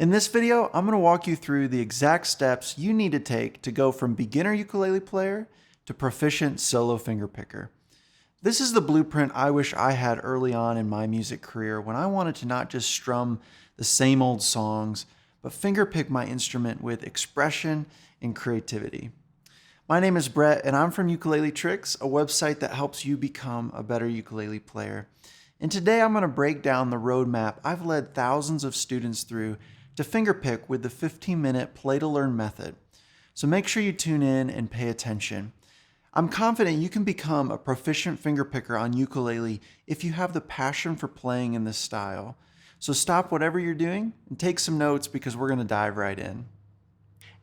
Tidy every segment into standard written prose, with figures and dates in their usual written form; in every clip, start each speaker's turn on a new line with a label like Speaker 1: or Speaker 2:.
Speaker 1: In this video, I'm going to walk you through the exact steps you need to take to go from beginner ukulele player to proficient solo fingerpicker. This is the blueprint I wish I had early on in my music career when I wanted to not just strum the same old songs, but fingerpick my instrument with expression and creativity. My name is Brett, and I'm from Ukulele Tricks, a website that helps you become a better ukulele player. And today I'm going to break down the roadmap I've led thousands of students through to fingerpick with the 15-minute play-to-learn method. So make sure you tune in and pay attention. I'm confident you can become a proficient fingerpicker on ukulele if you have the passion for playing in this style. So stop whatever you're doing and take some notes because we're going to dive right in.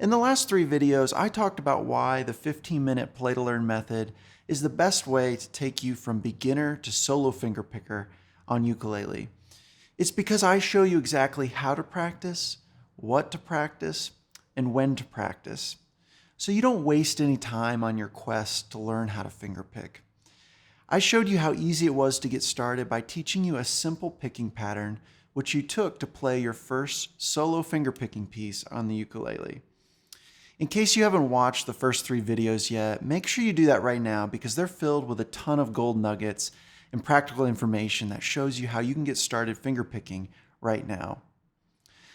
Speaker 1: In the last 3 videos, I talked about why the 15-minute play-to-learn method is the best way to take you from beginner to solo fingerpicker on ukulele. It's because I show you exactly how to practice, what to practice, and when to practice, so you don't waste any time on your quest to learn how to fingerpick. I showed you how easy it was to get started by teaching you a simple picking pattern which you took to play your first solo fingerpicking piece on the ukulele. In case you haven't watched the first 3 videos yet, make sure you do that right now because they're filled with a ton of gold nuggets and practical information that shows you how you can get started fingerpicking right now.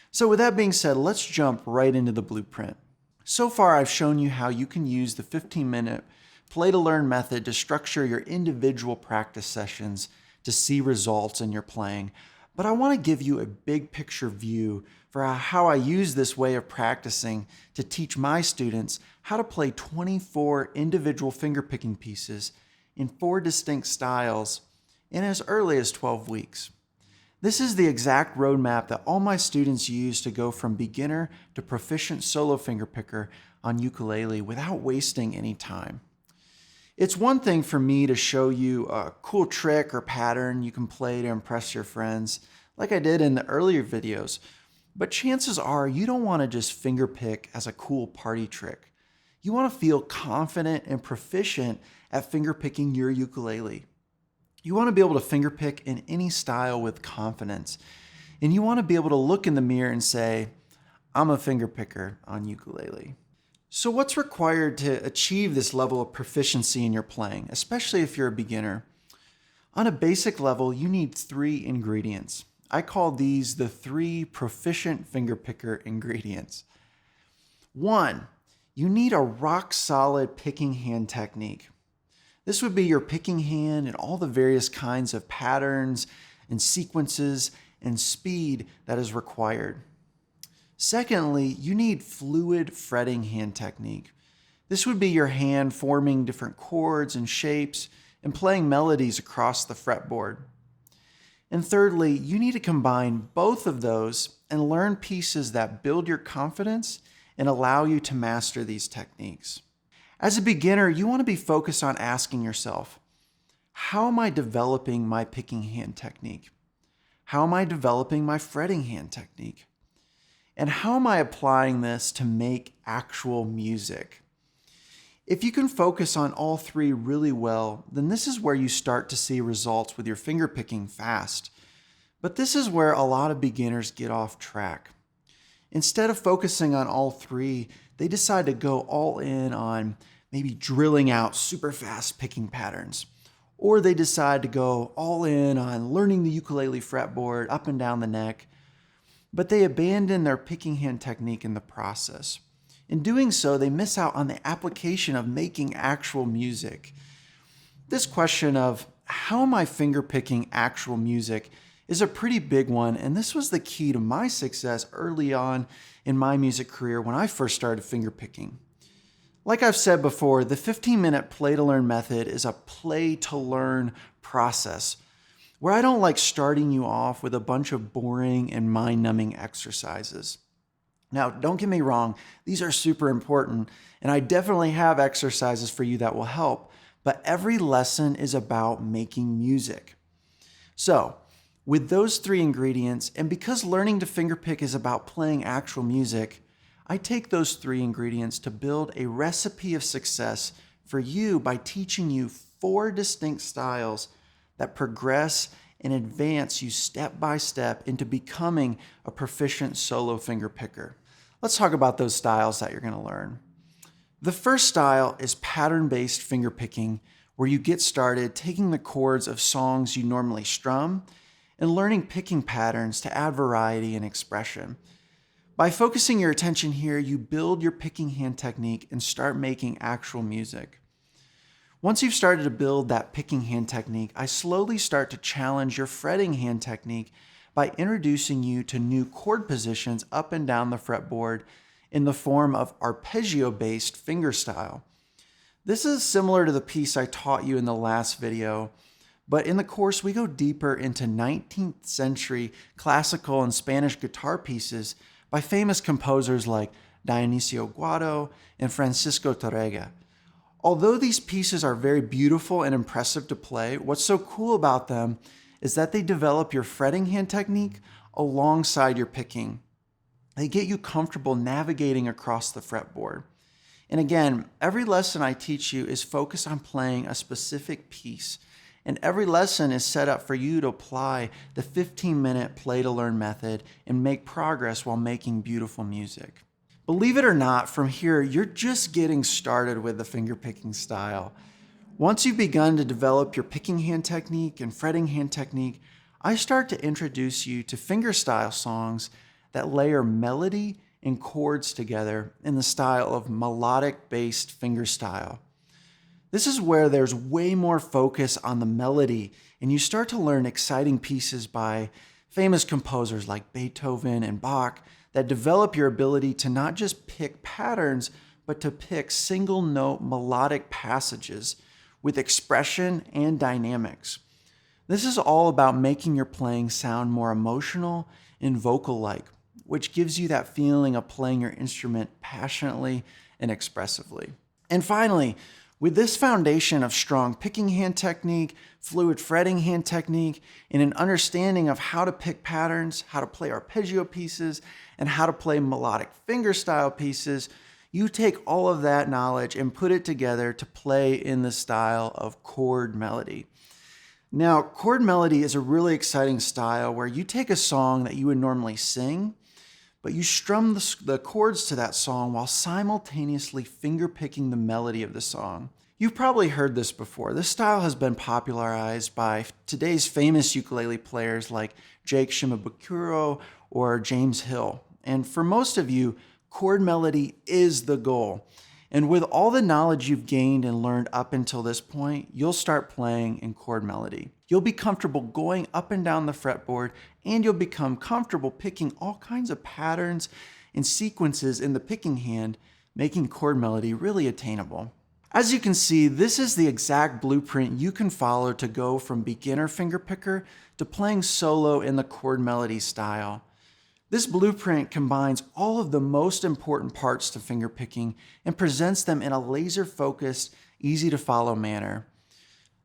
Speaker 1: So with that being said, let's jump right into the blueprint. So far, I've shown you how you can use the 15-minute play-to-learn method to structure your individual practice sessions to see results in your playing. But I want to give you a big picture view for how I use this way of practicing to teach my students how to play 24 individual fingerpicking pieces in 4 distinct styles in as early as 12 weeks. This is the exact roadmap that all my students use to go from beginner to proficient solo fingerpicker on ukulele without wasting any time. It's one thing for me to show you a cool trick or pattern you can play to impress your friends, like I did in the earlier videos, but chances are you don't want to just fingerpick as a cool party trick. You want to feel confident and proficient at fingerpicking your ukulele. You want to be able to fingerpick in any style with confidence, and you want to be able to look in the mirror and say, I'm a fingerpicker on ukulele. So what's required to achieve this level of proficiency in your playing, especially if you're a beginner? On a basic level, you need 3 ingredients. I call these the 3 proficient fingerpicker ingredients. 1, you need a rock-solid picking hand technique. This would be your picking hand and all the various kinds of patterns and sequences and speed that is required. Secondly, you need fluid fretting hand technique. This would be your hand forming different chords and shapes and playing melodies across the fretboard. And thirdly, you need to combine both of those and learn pieces that build your confidence and allow you to master these techniques. As a beginner, you want to be focused on asking yourself, how am I developing my picking hand technique? How am I developing my fretting hand technique? And how am I applying this to make actual music? If you can focus on all 3 really well, then this is where you start to see results with your fingerpicking fast. But this is where a lot of beginners get off track. Instead of focusing on all 3, they decide to go all in on maybe drilling out super fast picking patterns. Or they decide to go all in on learning the ukulele fretboard up and down the neck. But they abandon their picking hand technique in the process. In doing so, they miss out on the application of making actual music. This question of how am I fingerpicking actual music is a pretty big one, and this was the key to my success early on in my music career when I first started fingerpicking. Like I've said before, the 15-minute play-to-learn method is a play-to-learn process where I don't like starting you off with a bunch of boring and mind-numbing exercises. Now, don't get me wrong, these are super important, and I definitely have exercises for you that will help, but every lesson is about making music. So, with those 3 ingredients, and because learning to fingerpick is about playing actual music, I take those 3 ingredients to build a recipe of success for you by teaching you 4 distinct styles that progress and advance you step by step into becoming a proficient solo finger picker. Let's talk about those styles that you're going to learn. The first style is pattern-based finger picking, where you get started taking the chords of songs you normally strum and learning picking patterns to add variety and expression. By focusing your attention here, you build your picking hand technique and start making actual music. Once you've started to build that picking hand technique, I slowly start to challenge your fretting hand technique by introducing you to new chord positions up and down the fretboard in the form of arpeggio-based fingerstyle. This is similar to the piece I taught you in the last video, but in the course we go deeper into 19th century classical and Spanish guitar pieces by famous composers like Dionisio Guado and Francisco Torrega. Although these pieces are very beautiful and impressive to play, what's so cool about them is that they develop your fretting hand technique alongside your picking. They get you comfortable navigating across the fretboard. And again, every lesson I teach you is focused on playing a specific piece, and every lesson is set up for you to apply the 15-minute play-to-learn method and make progress while making beautiful music. Believe it or not, from here, you're just getting started with the fingerpicking style. Once you've begun to develop your picking hand technique and fretting hand technique, I start to introduce you to fingerstyle songs that layer melody and chords together in the style of melodic-based fingerstyle. This is where there's way more focus on the melody, and you start to learn exciting pieces by famous composers like Beethoven and Bach that develop your ability to not just pick patterns, but to pick single-note melodic passages with expression and dynamics. This is all about making your playing sound more emotional and vocal-like, which gives you that feeling of playing your instrument passionately and expressively. And finally, with this foundation of strong picking hand technique, fluid fretting hand technique, and an understanding of how to pick patterns, how to play arpeggio pieces, and how to play melodic fingerstyle pieces, you take all of that knowledge and put it together to play in the style of chord melody. Now, chord melody is a really exciting style where you take a song that you would normally sing, but you strum the chords to that song while simultaneously fingerpicking the melody of the song. You've probably heard this before. This style has been popularized by today's famous ukulele players like Jake Shimabukuro or James Hill. And for most of you, chord melody is the goal. And with all the knowledge you've gained and learned up until this point, you'll start playing in chord melody. You'll be comfortable going up and down the fretboard, and you'll become comfortable picking all kinds of patterns and sequences in the picking hand, making chord melody really attainable. As you can see, this is the exact blueprint you can follow to go from beginner fingerpicker to playing solo in the chord melody style. This blueprint combines all of the most important parts to fingerpicking and presents them in a laser-focused, easy-to-follow manner.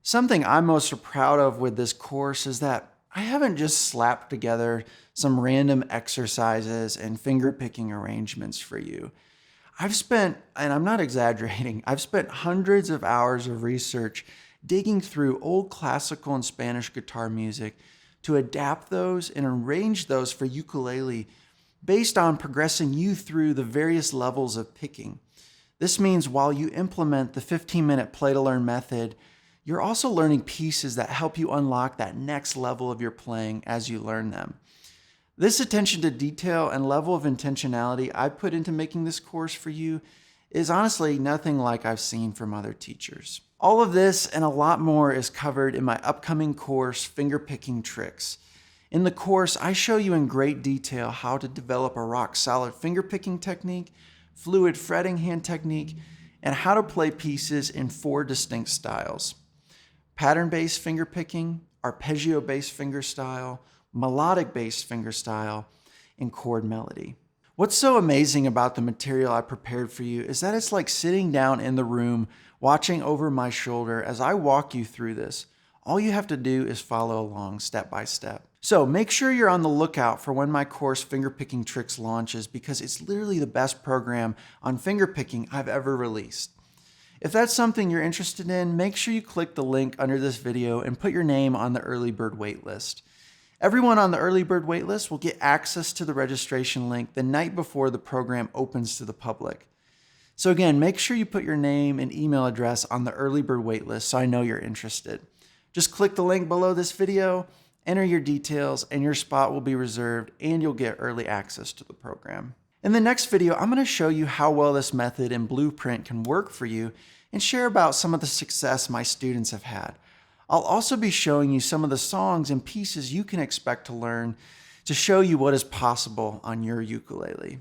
Speaker 1: Something I'm most proud of with this course is that I haven't just slapped together some random exercises and fingerpicking arrangements for you. I've spent, and I'm not exaggerating, I've spent hundreds of hours of research digging through old classical and Spanish guitar music to adapt those and arrange those for ukulele based on progressing you through the various levels of picking. This means while you implement the 15-minute play-to-learn method, you're also learning pieces that help you unlock that next level of your playing as you learn them. This attention to detail and level of intentionality I put into making this course for you is honestly nothing like I've seen from other teachers. All of this and a lot more is covered in my upcoming course, Fingerpicking Tricks. In the course, I show you in great detail how to develop a rock-solid fingerpicking technique, fluid fretting hand technique, and how to play pieces in 4 distinct styles: pattern-based fingerpicking, arpeggio-based fingerstyle, melodic-based fingerstyle, and chord melody. What's so amazing about the material I prepared for you is that it's like sitting down in the room watching over my shoulder as I walk you through this. All you have to do is follow along step by step. So make sure you're on the lookout for when my course Fingerpicking Tricks launches, because it's literally the best program on fingerpicking I've ever released. If that's something you're interested in, make sure you click the link under this video and put your name on the early bird waitlist. Everyone on the early bird waitlist will get access to the registration link the night before the program opens to the public. So again, make sure you put your name and email address on the early bird waitlist so I know you're interested. Just click the link below this video, enter your details, and your spot will be reserved and you'll get early access to the program. In the next video, I'm going to show you how well this method and blueprint can work for you and share about some of the success my students have had. I'll also be showing you some of the songs and pieces you can expect to learn to show you what is possible on your ukulele.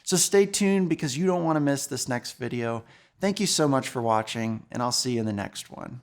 Speaker 1: So stay tuned because you don't want to miss this next video. Thank you so much for watching, and I'll see you in the next one.